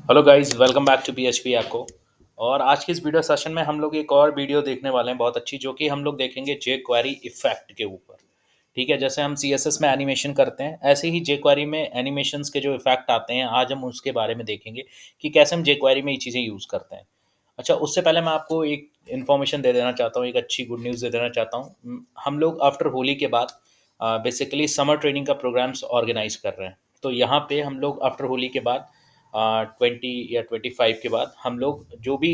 Hello guys, welcome back to PHP echo. और आज की इस वीडियो सेशन में हम लोग एक और वीडियो देखने वाले हैं बहुत अच्छी, जो कि हम लोग देखेंगे जे क्वेरी इफेक्ट के ऊपर। ठीक है, जैसे हम सीएसएस में एनिमेशन करते हैं, ऐसे ही जे क्वेरी में एनिमेशंस के जो इफेक्ट आते हैं, आज हम उसके बारे में देखेंगे कि कैसे हम जे क्वेरी में ये चीज़ें यूज़ करते हैं। अच्छा, उससे पहले मैं आपको एक इन्फॉर्मेशन दे देना चाहता हूँ, एक अच्छी गुड न्यूज़ दे देना चाहता हूँ। हम लोग आफ्टर होली के बाद बेसिकली समर ट्रेनिंग का प्रोग्राम्स ऑर्गेनाइज कर रहे हैं। तो यहाँ पे हम लोग आफ्टर होली के बाद 20 या 25 के बाद हम लोग जो भी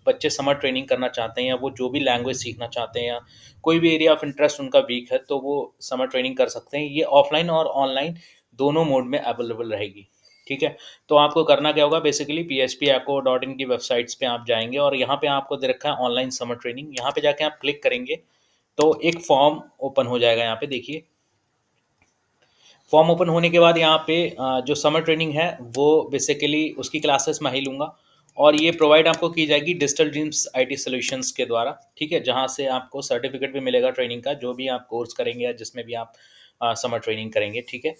बच्चे समर ट्रेनिंग करना चाहते हैं, या वो जो भी लैंग्वेज सीखना चाहते हैं, या कोई भी एरिया ऑफ इंटरेस्ट उनका वीक है, तो वो समर ट्रेनिंग कर सकते हैं। ये ऑफलाइन और ऑनलाइन दोनों मोड में अवेलेबल रहेगी। ठीक है, तो आपको करना क्या होगा, बेसिकली phpacco.in की वेबसाइट्स पे आप जाएंगे और यहाँ पे आपको दे रखा है ऑनलाइन समर ट्रेनिंग। यहाँ पे जाके आप क्लिक करेंगे तो एक फॉर्म ओपन हो जाएगा। यहाँ पे देखिए, फॉर्म ओपन होने के बाद यहाँ पे जो समर ट्रेनिंग है वो बेसिकली उसकी क्लासेस मैं ही लूँगा, और ये प्रोवाइड आपको की जाएगी डिजिटल ड्रीम्स आईटी सॉल्यूशंस के द्वारा। ठीक है, जहाँ से आपको सर्टिफिकेट भी मिलेगा ट्रेनिंग का, जो भी आप कोर्स करेंगे या जिसमें भी आप समर ट्रेनिंग करेंगे। ठीक है,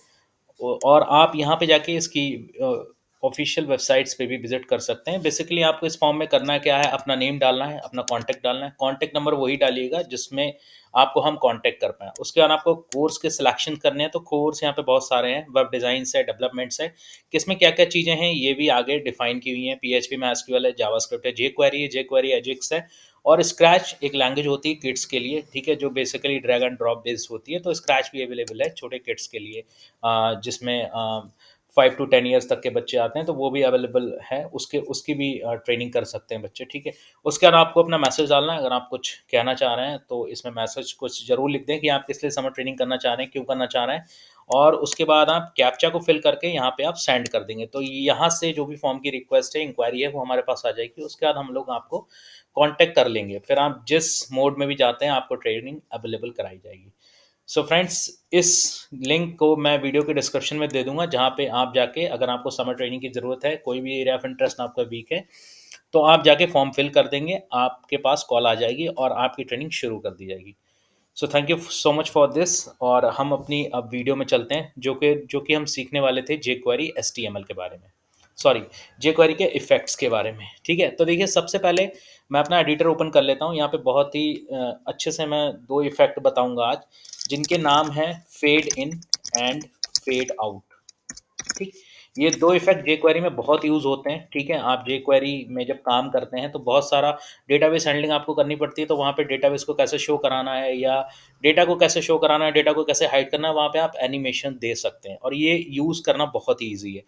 और आप यहाँ पे जाके इसकी ऑफिशियल वेबसाइट्स पे भी विजिट कर सकते हैं। बेसिकली आपको इस फॉर्म में करना क्या है, अपना नेम डालना है, अपना कॉन्टैक्ट डालना है। कॉन्टैक्ट नंबर वही डालिएगा जिसमें आपको हम कॉन्टैक्ट कर पाएँ। उसके बाद आपको कोर्स के सिलेक्शन करने हैं, तो कोर्स यहाँ पे बहुत सारे हैं, वेब डिज़ाइन्स है, डेवलपमेंट्स है। किसमें क्या-क्या चीज़ें हैं, ये भी आगे डिफ़ाइन की हुई हैं। पीएचपी में एसक्यूएल है, जावास्क्रिप्ट है, जेक्वेरी एजिक्स है, और स्क्रैच एक लैंग्वेज होती है किड्स के लिए। ठीक है, जो basically drag and drop based होती है, तो स्क्रैच भी अवेलेबल है छोटे किड्स के लिए, जिसमें 5 टू 10 ईयर्स तक के बच्चे आते हैं, तो वो भी अवेलेबल है। उसकी भी ट्रेनिंग कर सकते हैं बच्चे। ठीक है, उसके बाद आपको अपना मैसेज डालना है। अगर आप कुछ कहना चाह रहे हैं तो इसमें मैसेज कुछ ज़रूर लिख दें कि आप किस लिए समर ट्रेनिंग करना चाह रहे हैं, क्यों करना चाह रहे हैं, और उसके बाद आप कैप्चा को फिल करके यहाँ पे आप सेंड कर देंगे। तो यहाँ से जो भी फॉर्म की रिक्वेस्ट है, इंक्वायरी है, वो हमारे पास आ जाएगी। उसके बाद हम लोग आपको कॉन्टैक्ट कर लेंगे। फिर आप जिस मोड में भी जाते हैं, आपको ट्रेनिंग अवेलेबल कराई जाएगी। सो फ्रेंड्स, इस लिंक को मैं वीडियो के डिस्क्रिप्शन में दे दूंगा, जहाँ पे आप जाके, अगर आपको समर ट्रेनिंग की ज़रूरत है, कोई भी एरिया ऑफ इंटरेस्ट आपका वीक है, तो आप जाके फॉर्म फिल कर देंगे, आपके पास कॉल आ जाएगी और आपकी ट्रेनिंग शुरू कर दी जाएगी। So thank you so much for this. और हम अपनी अब वीडियो में चलते हैं, जो कि हम सीखने वाले थे जे क्वेरी एचटीएमएल के बारे में, सॉरी, जे क्वेरी के इफेक्ट्स के बारे में। ठीक है, तो देखिए, सबसे पहले मैं अपना एडिटर ओपन कर लेता हूँ। यहाँ पे बहुत ही अच्छे से मैं दो इफेक्ट बताऊंगा आज, जिनके नाम है fade in and fade out. ठीक, ये दो इफेक्ट जेक्वेरी में बहुत यूज़ होते हैं। ठीक है, आप जेक्वेरी में जब काम करते हैं तो बहुत सारा डेटाबेस हैंडलिंग आपको करनी पड़ती है, तो वहाँ पे डेटाबेस को कैसे शो कराना है, या डेटा को कैसे शो कराना है, डेटा को कैसे हाइड करना है, वहाँ पे आप एनिमेशन दे सकते हैं, और ये यूज़ करना बहुत ही ईजी है।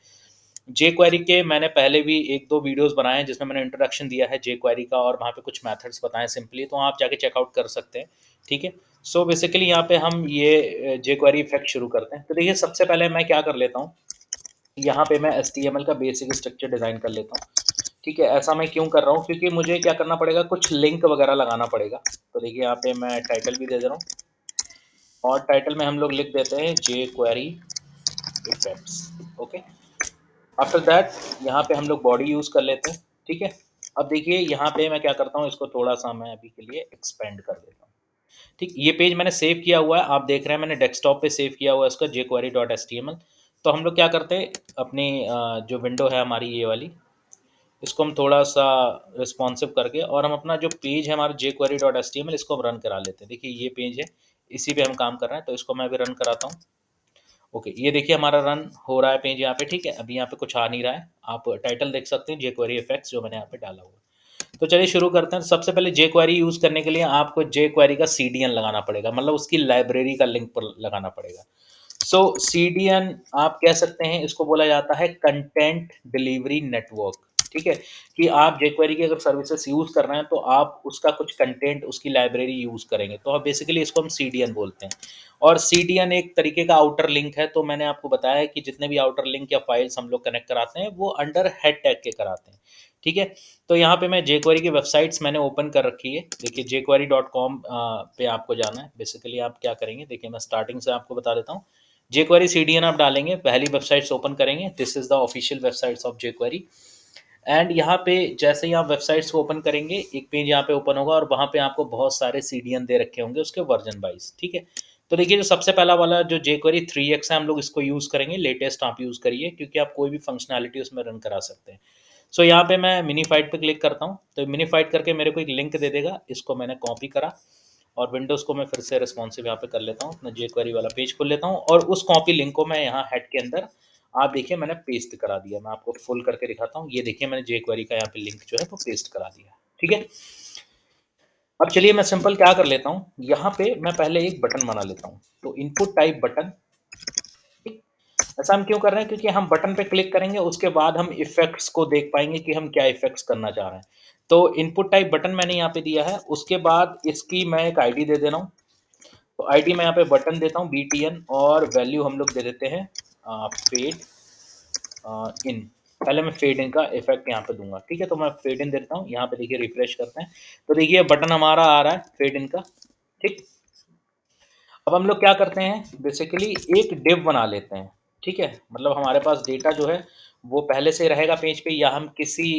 जेक्वेरी के मैंने पहले भी एक दो वीडियोस बनाए हैं, जिसमें मैंने इंट्रोडक्शन दिया है जेक्वेरी का, और वहाँ पे कुछ मेथड्स बताएं सिंपली, तो आप जाके चेकआउट कर सकते हैं। ठीक है, सो बेसिकली यहाँ पे हम ये जेक्वेरी इफेक्ट शुरू करते हैं। तो देखिए, सबसे पहले मैं क्या कर लेता हूँ, यहाँ पे मैं एचटीएमएल का बेसिक स्ट्रक्चर डिज़ाइन कर लेता हूँ। ठीक है, ऐसा मैं क्यों कर रहा हूँ, क्योंकि मुझे क्या करना पड़ेगा, कुछ लिंक वगैरह लगाना पड़ेगा। तो देखिए, यहाँ पे मैं टाइटल भी दे दे रहा हूँ, और टाइटल में हम लोग लिख देते हैं jQuery effects. Okay, after that यहाँ पे हम लोग बॉडी यूज़ कर लेते हैं। ठीक है, अब देखिए, यहाँ पे मैं क्या करता हूँ, इसको थोड़ा सा मैं अभी के लिए एक्सपेंड कर देता हूँ। ठीक, ये पेज मैंने सेव किया हुआ है, आप देख रहे हैं मैंने डेस्कटॉप पे सेव किया हुआ है इसका jQuery.html। तो हम लोग क्या करते हैं, अपनी जो विंडो है हमारी ये वाली, इसको हम थोड़ा सा रिस्पॉन्सिव करके, और हम अपना जो पेज है हमारा jQuery.html, इसको हम रन करा लेते हैं। देखिए, ये पेज है, इसी पे हम काम कर रहे हैं, तो इसको मैं अभी रन कराता हूँ। ओके, ये देखिए हमारा रन हो रहा है पेज यहाँ पे। ठीक है, अभी यहाँ पे कुछ आ नहीं रहा है, आप टाइटल देख सकते हैं jQuery इफेक्ट्स, जो मैंने यहाँ पे डाला हुआ है। तो चलिए शुरू करते हैं। सबसे पहले jQuery यूज़ करने के लिए आपको jQuery का सीडीएन लगाना पड़ेगा, मतलब उसकी लाइब्रेरी का लिंक पर लगाना पड़ेगा। सो सीडीएन आप कह सकते हैं, इसको बोला जाता है कंटेंट डिलीवरी नेटवर्क। ठीक है, कि आप jQuery की अगर सर्विसेज यूज़ कर रहे हैं, तो आप उसका कुछ कंटेंट, उसकी लाइब्रेरी यूज़ करेंगे, तो अब बेसिकली इसको हम सीडीएन बोलते हैं। और सीडीएन एक तरीके का आउटर लिंक है। तो मैंने आपको बताया कि जितने भी आउटर लिंक या फाइल्स हम लोग कनेक्ट कराते हैं, वो अंडर हेड टैग के कराते हैं। ठीक है, तो यहाँ पे मैं jQuery की वेबसाइट्स मैंने ओपन कर रखी है। देखिए, jQuery.com पे आपको जाना है। बेसिकली आप क्या करेंगे, देखिए मैं स्टार्टिंग से आपको बता देता हूँ। jQuery सीडीएन आप डालेंगे, पहली वेबसाइट्स ओपन करेंगे, this is the official websites of jQuery। And यहाँ पे जैसे ही आप वेबसाइट्स को ओपन करेंगे, एक पेज यहाँ पे ओपन होगा, और वहाँ पे आपको बहुत सारे सीडीएन दे रखे होंगे उसके वर्जन वाइज। ठीक है, तो देखिए, जो सबसे पहला वाला जो jQuery 3x है, हम लोग इसको यूज़ करेंगे। लेटेस्ट आप यूज़ करिए, क्योंकि आप कोई भी फंक्शनैलिटी उसमें रन करा सकते हैं। सो यहाँ पे मैं मिनीफाइड पे क्लिक करता हूँ, तो मिनीफाइड करके मेरे को एक लिंक दे देगा, इसको मैंने कॉपी करा और विंडोज़ को मैं फिर से रिस्पॉन्सिव यहाँ पे कर लेता हूँ, अपना jQuery वाला पेज खोल लेता हूँ और उस कॉपी लिंक को मैं यहाँ हेड के अंदर आप देखिए मैंने पेस्ट करा दिया। मैं आपको फुल करके दिखाता हूँ, ये देखिए मैंने jQuery का यहाँ पे लिंक जो है वो पेस्ट करा दिया, ठीक है। अब चलिए मैं सिंपल क्या कर लेता हूँ, यहाँ पे मैं पहले एक बटन बना लेता हूँ, तो इनपुट टाइप बटन, ठीक। ऐसा हम क्यों कर रहे हैं? क्योंकि हम बटन पे क्लिक करेंगे, उसके बाद हम इफ़ेक्ट्स को देख पाएँगे कि हम क्या इफ़ेक्ट्स करना चाह रहे हैं। तो इनपुट टाइप बटन मैंने यहाँ पे दिया है, उसके बाद इसकी मैं एक आईडी दे दे रहा हूँ। तो आईडी मैं यहाँ पे बटन देता हूँ बीटीएन और वैल्यू हम लोग दे देते हैं फेड इन। पहले मैं फेड इन का इफेक्ट यहाँ पे दूंगा, ठीक है। तो मैं फेड इन देता हूँ, यहाँ पे देखिए रिफ्रेश करते हैं, तो देखिए बटन हमारा आ रहा है फेड इन का, ठीक। अब हम लोग क्या करते हैं, बेसिकली एक डिव बना लेते हैं, ठीक है। मतलब हमारे पास डेटा जो है वो पहले से रहेगा पेज पे, या हम किसी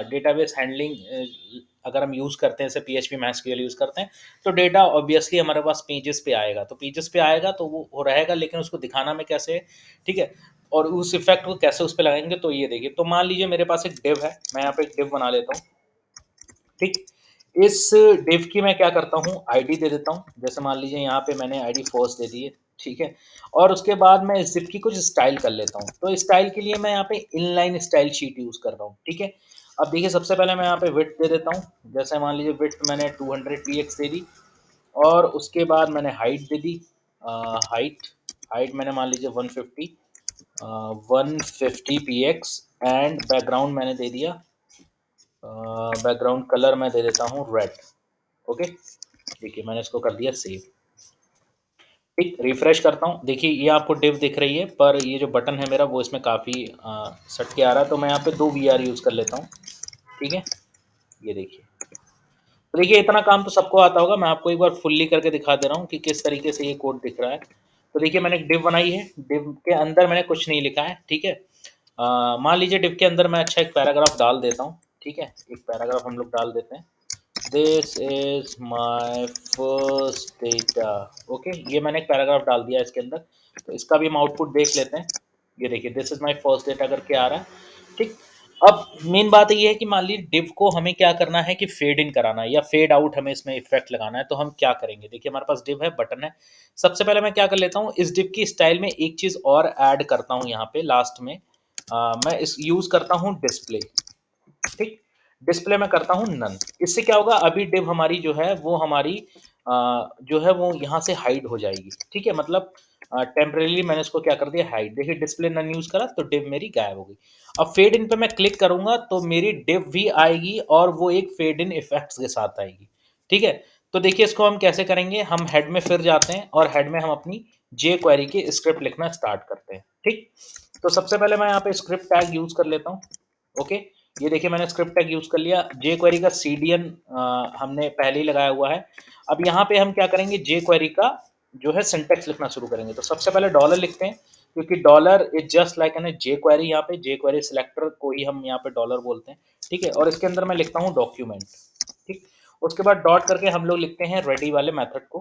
डेटाबेस हैंडलिंग अगर हम यूज़ करते हैं, जैसे पीएचपी माइस्क्यूएल यूज़ करते हैं, तो डेटा ऑब्वियसली हमारे पास पेजेस पे आएगा, तो पेजेस पे आएगा तो वो रहेगा, लेकिन उसको दिखाना में कैसे है, ठीक है। और उस इफेक्ट को कैसे उस पे लगाएंगे, तो ये देखिए, तो मान लीजिए मेरे पास एक डिव है, मैं यहाँ पे एक डिव बना लेता हूँ, ठीक। इस डिव की मैं क्या करता हूँ, आईडी दे देता हूँ। जैसे मान लीजिए यहाँ पे मैंने आईडी फर्स्ट दे दी है, ठीक है। और उसके बाद मैं इस डिव की कुछ स्टाइल कर लेता हूँ। तो स्टाइल के लिए मैं यहाँ पे इनलाइन स्टाइल शीट यूज़ कर रहा हूँ, ठीक है। अब देखिए सबसे पहले मैं यहाँ पे विड्थ दे देता हूँ। जैसे मान लीजिए विड्थ मैंने 200 पीएक्स दे दी और उसके बाद मैंने हाइट दे दी। हाइट हाइट मैंने मान लीजिए 150 150 पीएक्स एंड बैकग्राउंड मैंने दे दिया, बैकग्राउंड कलर मैं दे देता हूँ रेड। ओके, देखिए मैंने इसको कर दिया सेव, ठीक। रिफ्रेश करता हूँ, देखिए ये आपको डिव दिख रही है, पर ये जो बटन है मेरा वो इसमें काफ़ी सट के आ रहा है, तो मैं यहाँ पे 2 वीआर यूज़ कर लेता हूँ, ठीक है। ये देखिए, तो देखिए इतना काम तो सबको आता होगा, मैं आपको एक बार फुल्ली करके दिखा दे रहा हूँ कि किस तरीके से ये कोड दिख रहा है। तो देखिए मैंने एक डिव बनाई है, डिव के अंदर मैंने कुछ नहीं लिखा है, ठीक है। मान लीजिए डिव के अंदर मैं अच्छा एक पैराग्राफ डाल देता हूँ, ठीक है। एक पैराग्राफ हम लोग डाल देते हैं, this is my first data. Okay, ये मैंने एक पैराग्राफ डाल दिया इसके अंदर, तो इसका भी हम आउटपुट देख लेते हैं। ये देखिए this is my first data करके आ रहा है, ठीक। अब मेन बात ये है कि मान लीजिए डिव को हमें क्या करना है कि फेड इन कराना है या फेड आउट, हमें इसमें इफेक्ट लगाना है, तो हम क्या करेंगे, देखिए हमारे पास डिव है, बटन है। सबसे पहले मैं क्या कर लेता हूँ, इस डिव की स्टाइल में एक चीज और ऐड करता हूँ यहाँ पे लास्ट में, मैं इस यूज करता हूँ डिस्प्ले, ठीक। डिस्प्ले में करता हूँ नन। इससे क्या होगा, अभी डिव हमारी जो है वो हमारी जो है वो यहाँ से हाइड हो जाएगी, ठीक है। मतलब टेम्परेली मैंने इसको क्या कर दिया, हाइड। देखिए डिस्प्ले नन यूज करा तो डिव मेरी गायब हो गई। अब फेड इन पे मैं क्लिक करूंगा तो मेरी डिव भी आएगी और वो एक फेड इन इफेक्ट्स के साथ आएगी, ठीक है। तो देखिए इसको हम कैसे करेंगे, हम हेड में फिर जाते हैं और हेड में हम अपनी जे क्वेरी की स्क्रिप्ट लिखना स्टार्ट करते हैं, ठीक। तो सबसे पहले मैं यहाँ पे स्क्रिप्ट टैग यूज कर लेता हूँ। ओके, ये देखिए मैंने स्क्रिप्ट टैग यूज कर लिया। जे क्वेरी का सीडीएन हमने पहले ही लगाया हुआ है। अब यहाँ पे हम क्या करेंगे, जे क्वेरी का जो है सिंटेक्स लिखना शुरू करेंगे। तो सबसे पहले डॉलर लिखते हैं, क्योंकि dollar is just like an jQuery. यहाँ पे जे क्वेरी सिलेक्टर को ही हम यहाँ पे डॉलर बोलते हैं, ठीक है। और इसके अंदर मैं लिखता हूँ डॉक्यूमेंट, ठीक। उसके बाद डॉट करके हम लोग लिखते हैं रेडी वाले मेथड को।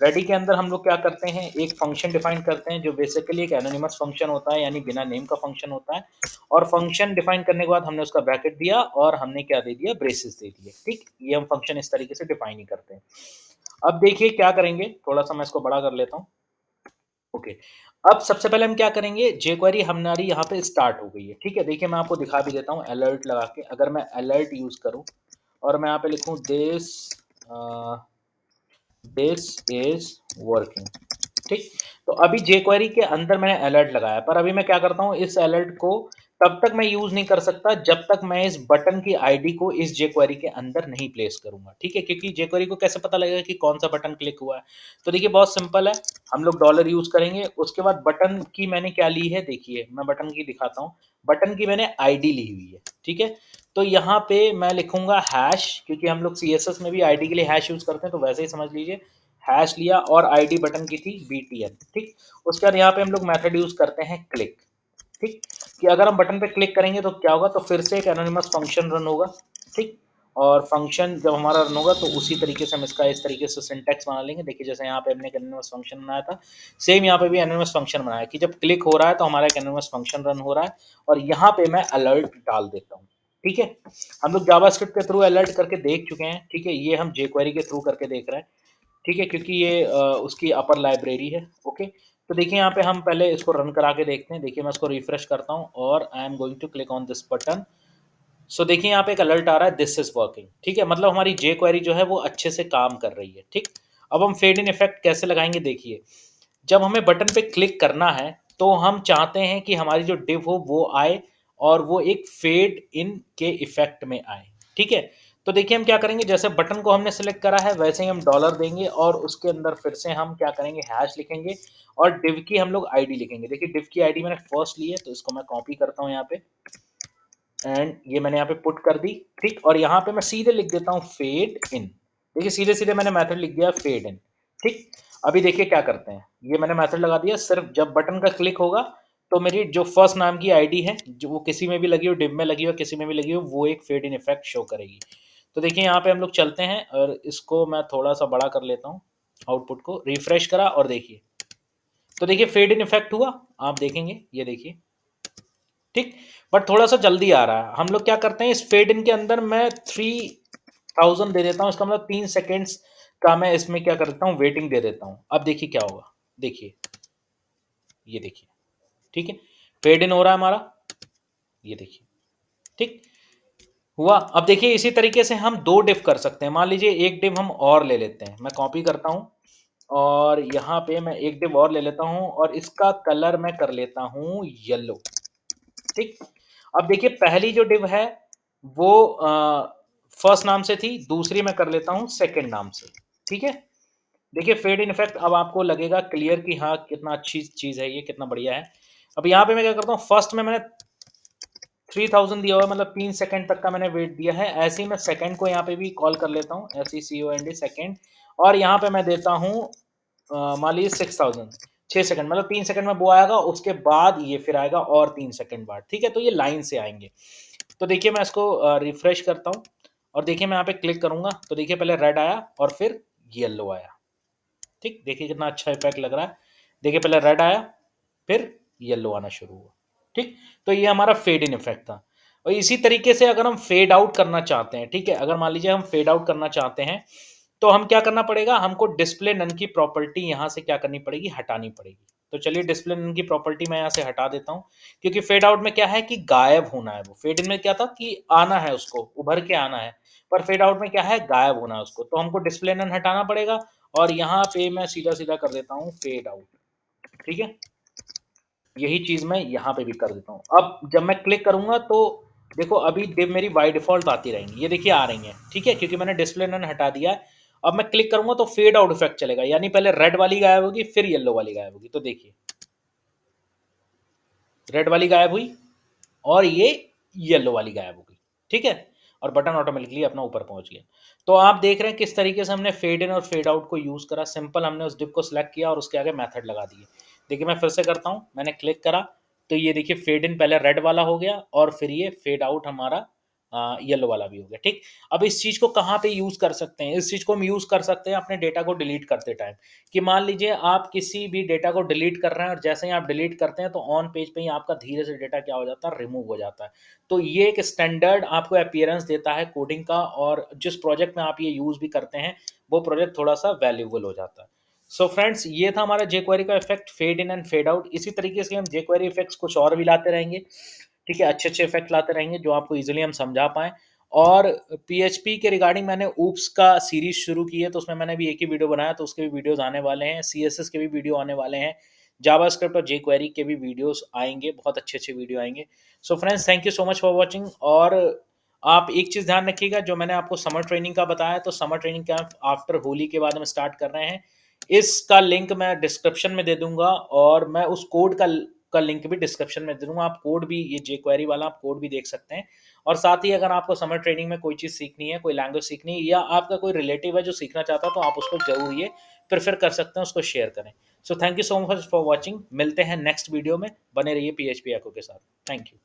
रेडी के अंदर हम लोग क्या करते हैं, एक फंक्शन डिफाइन करते हैं जो बेसिकली एक एनोनिमस फंक्शन होता है, यानी बिना नेम का फंक्शन होता है। और फंक्शन डिफाइन करने के बाद हमने उसका ब्रैकेट दिया और हमने क्या दे दिया, ब्रेसेस दे दिए, ठीक। ये हम फंक्शन इस तरीके से डिफाइन ही करते हैं। अब देखिए क्या करेंगे, थोड़ा सा मैं इसको बड़ा कर लेता हूँ। ओके, अब सबसे पहले हम क्या करेंगे, जेक्वेरी हमारी यहाँ पे स्टार्ट हो गई है, ठीक है। देखिए मैं आपको दिखा भी देता हूँ अलर्ट लगा के। अगर मैं अलर्ट यूज करूँ और मैं यहाँ पे लिखूँ दिस इज वर्किंग, ठीक। तो अभी jQuery के अंदर मैंने अलर्ट लगाया, पर अभी मैं क्या करता हूँ, इस अलर्ट को तब तक मैं यूज नहीं कर सकता जब तक मैं इस बटन की आईडी को इस jQuery के अंदर नहीं प्लेस करूंगा, ठीक है। क्योंकि jQuery को कैसे पता लगेगा कि कौन सा बटन क्लिक हुआ है। तो देखिए बहुत सिंपल है, हम लोग डॉलर यूज करेंगे। उसके बाद बटन की मैंने क्या ली है, देखिए मैं बटन की दिखाता हूँ। बटन की मैंने आईडी ली हुई है, ठीक है। तो यहाँ पे मैं लिखूंगा हैश, क्योंकि हम लोग CSS में भी आईडी के लिए हैश यूज करते हैं, तो वैसे ही समझ लीजिए हैश लिया। और आईडी बटन की थी BTN, ठीक। उसके बाद यहाँ पे हम लोग मेथड यूज करते हैं क्लिक, ठीक। कि अगर हम बटन पे क्लिक करेंगे तो क्या होगा, तो फिर से एक एनोनिमस फंक्शन रन होगा, ठीक। और फंक्शन जब हमारा रन होगा तो उसी तरीके से हम इसका इस तरीके से सिंटैक्स बना लेंगे। देखिए जैसे यहाँ पे हमने एक एनोनिमस फंक्शन बनाया था, सेम यहाँ पे भी एनोनिमस फंक्शन बनाया कि जब क्लिक हो रहा है तो हमारा एक एनोनिमस फंक्शन रन हो रहा है। और यहाँ पे मैं अलर्ट डाल देता हूँ, ठीक है? हम लोग जावास्क्रिप्ट के थ्रू अलर्ट करके देख चुके हैं, ठीक है? ये हम jQuery के थ्रू करके देख रहे हैं, ठीक है? क्योंकि ये उसकी अपर लाइब्रेरी है, ओके? तो देखिए यहाँ पे हम पहले इसको रन करा के देखते हैं। देखिए मैं इसको रिफ्रेश करता हूँ और I am going to click on this button. So देखिए यहाँ पे एक अलर्ट आ रहा है, दिस इज़ वर्किंग, ठीक है? मतलब हमारी jQuery जो है वो अच्छे से काम कर रही है, ठीक? अब हम फेड इन इफेक्ट कैसे लगाएँगे देखिए। जब हमें बटन पे क्लिक करना है, तो हम चाहते हैं कि हमारी जो डिव हो वो आए और वो एक फेड इन के इफ़ेक्ट में आए, ठीक है? तो देखिए हम क्या करेंगे, जैसे बटन को हमने सेलेक्ट करा है वैसे ही हम डॉलर देंगे और उसके अंदर फिर से हम क्या करेंगे, हैश लिखेंगे और डिव की हम लोग आईडी लिखेंगे। देखिए डिव की आईडी मैंने फर्स्ट ली है तो इसको मैं कॉपी करता हूँ यहाँ पे एंड ये मैंने यहाँ पे पुट कर दी, ठीक? और यहाँ पे मैं सीधे लिख देता हूँ फेड इन। देखिए सीधे-सीधे मैंने मेथड लिख दिया फेड इन, ठीक? अभी देखिए क्या करते हैं, ये मैंने मेथड लगा दिया, सिर्फ जब बटन का क्लिक होगा, तो मेरी जो फर्स्ट नाम की आईडी है, जो वो किसी में भी लगी हो, डिव में लगी हो, किसी में भी लगी हो, वो एक फेड इन इफेक्ट शो करेगी। तो देखिए यहाँ पे हम लोग चलते हैं और इसको मैं थोड़ा-सा बड़ा कर लेता हूँ, आउटपुट को रिफ्रेश करा और देखिए। तो देखिए फेड इन इफेक्ट हुआ, आप देखेंगे, ये देखिए। ठीक? बट थोड़ा-सा जल्दी आ रहा है। हम लोग क्या करते हैं, इस फेड इन के अंदर मैं 3000 दे देता हूँ, इसका मतलब 3 सेकंड्स का मैं इसमें क्या कर देता हूँ, वेटिंग दे देता हूँ। अब देखिए क्या होगा, देखिए, ये देखिए, ठीक है? फेड इन हो रहा है हमारा, ये देखिए, ठीक? हुआ। अब देखिए इसी तरीके से हम 2 डिफ कर सकते हैं। मान लीजिए एक डिव हम और ले लेते हैं, मैं कॉपी करता हूँ और यहाँ पे मैं एक डिव और ले लेता हूँ और इसका कलर मैं कर लेता हूँ येलो। ठीक? अब देखिए पहली जो डिव है वो फर्स्ट नाम से थी, दूसरी मैं कर लेता हूँ सेकंड नाम से, ठीक है? देखिए फेड इन इफेक्ट अब आपको लगेगा क्लियर कि हाँ, कितना अच्छी चीज़ है ये, कितना बढ़िया है। अब यहाँ पे मैं क्या करता हूँ, फर्स्ट में मैंने 3000 दिया हुआ है, मतलब 3 सेकंड तक का मैंने वेट दिया है। ऐसे ही मैं सेकंड को यहाँ पे भी कॉल कर लेता हूँ, SECOND सेकंड और यहाँ पे मैं देता हूँ मान लीजिए 6000 6 सेकंड, मतलब 3 सेकंड में वो आएगा, उसके बाद ये फिर आएगा और 3 सेकंड बाद, ठीक है? तो ये लाइन से आएँगे। तो देखिए मैं इसको रिफ्रेश करता हूँ और देखिए मैं यहाँ पे क्लिक करूँगा, तो देखिए पहले रेड आया और फिर येलो आया, ठीक? देखिए कितना अच्छा इफ़ेक्ट लग रहा है। देखिए पहले रेड आया, फिर येलो आना शुरू हुआ, ठीक? तो ये हमारा फेड इन इफ़ेक्ट था और इसी तरीके से अगर हम फेड आउट करना चाहते हैं, ठीक है? अगर मान लीजिए हम फेड आउट करना चाहते हैं, तो हम क्या करना पड़ेगा, हमको डिस्प्ले नन की प्रॉपर्टी यहाँ से क्या करनी पड़ेगी, हटानी पड़ेगी। तो चलिए डिस्प्ले नन की प्रॉपर्टी मैं यहाँ से हटा देता हूँ, क्योंकि फेड आउट में क्या है कि गायब होना है वो। फेड इन में क्या था कि आना है उसको, उभर के आना है, पर फेड आउट में क्या है, गायब होना है उसको। तो हमको डिस्प्ले नन हटाना पड़ेगा और यहाँ पे मैं सीधा-सीधा कर देता हूँ फेड आउट, ठीक है? यही चीज़ मैं यहाँ पे भी कर देता हूँ। अब जब मैं क्लिक करूँगा तो देखो अभी डिव मेरी बाय डिफ़ॉल्ट आती रहेंगी। ये देखिए आ रही हैं, ठीक है? क्योंकि मैंने डिस्प्ले नन हटा दिया है। अब मैं क्लिक करूँगा तो फेड आउट इफ़ेक्ट चलेगा, यानी पहले रेड वाली गायब होगी, फिर येलो वाली गायब होगी। तो देखिए, रेड वाली गायब हुई और ये येलो वाली गायब हो गई, ठीक है? और बटन ऑटोमेटिकली अपना ऊपर पहुँच गया। तो आप देख रहे हैं किस तरीके से हमने फेड इन और फेड आउट को यूज़ करा। सिंपल हमने उस डिव को सिलेक्ट किया और उसके आगे मेथड लगा दिए। देखिए मैं फिर से करता हूँ, मैंने क्लिक करा, तो ये देखिए फेड इन पहले रेड वाला हो गया और फिर ये फेड आउट हमारा येलो वाला भी हो गया, ठीक? अब इस चीज़ को कहाँ पे यूज़ कर सकते हैं? इस चीज़ को हम यूज़ कर सकते हैं अपने डेटा को डिलीट करते टाइम, कि मान लीजिए आप किसी भी डेटा को डिलीट कर रहे हैं और जैसे ही आप डिलीट करते हैं तो ऑन पेज पे ही आपका धीरे से डेटा क्या हो जाता है, रिमूव हो जाता है। तो ये एक स्टैंडर्ड आपको अपीयरेंस देता है कोडिंग का और जिस प्रोजेक्ट में आप ये यूज़ भी करते हैं, वो प्रोजेक्ट थोड़ा-सा वैल्यूएबल हो जाता है। सो फ्रेंड्स ये था हमारा jQuery का effect fade in and fade out. इसी तरीके से हम jQuery इफ़ेक्ट्स कुछ और भी लाते रहेंगे, ठीक है? अच्छे-अच्छे इफ़ेक्ट लाते रहेंगे जो आपको ईज़िली हम समझा पाएँ। और पीएचपी के रिगार्डिंग मैंने ऊप्स का सीरीज़ शुरू की है, तो उसमें मैंने अभी एक ही वीडियो बनाया, तो उसके भी वीडियोज़ आने वाले हैं। सीएसएस के भी वीडियो आने वाले हैं। जावास्क्रिप्ट और jQuery के भी वीडियोज़ आएँगे, बहुत अच्छे-अच्छे वीडियो आएँगे। So friends thank you so much for watching और आप एक चीज़ ध्यान रखिएगा जो मैंने आपको समर ट्रेनिंग का बताया, तो summer training camp after Holi के बाद हम स्टार्ट कर रहे हैं। इसका लिंक मैं डिस्क्रिप्शन में दे दूँगा और मैं उस कोड का लिंक भी डिस्क्रिप्शन में दे दूँगा। आप कोड भी ये jQuery वाला आप कोड भी देख सकते हैं। और साथ ही अगर आपको समर ट्रेनिंग में कोई चीज़ सीखनी है, कोई लैंग्वेज सीखनी है या आपका कोई रिलेटिव है जो सीखना चाहता है, तो आप उसको ज़रूर ये प्रेफ़र कर सकते हैं, उसको शेयर करें। So thank you so much for watching. मिलते हैं नेक्स्ट वीडियो में। बने रहिए पीएचपी एको के साथ। Thank you.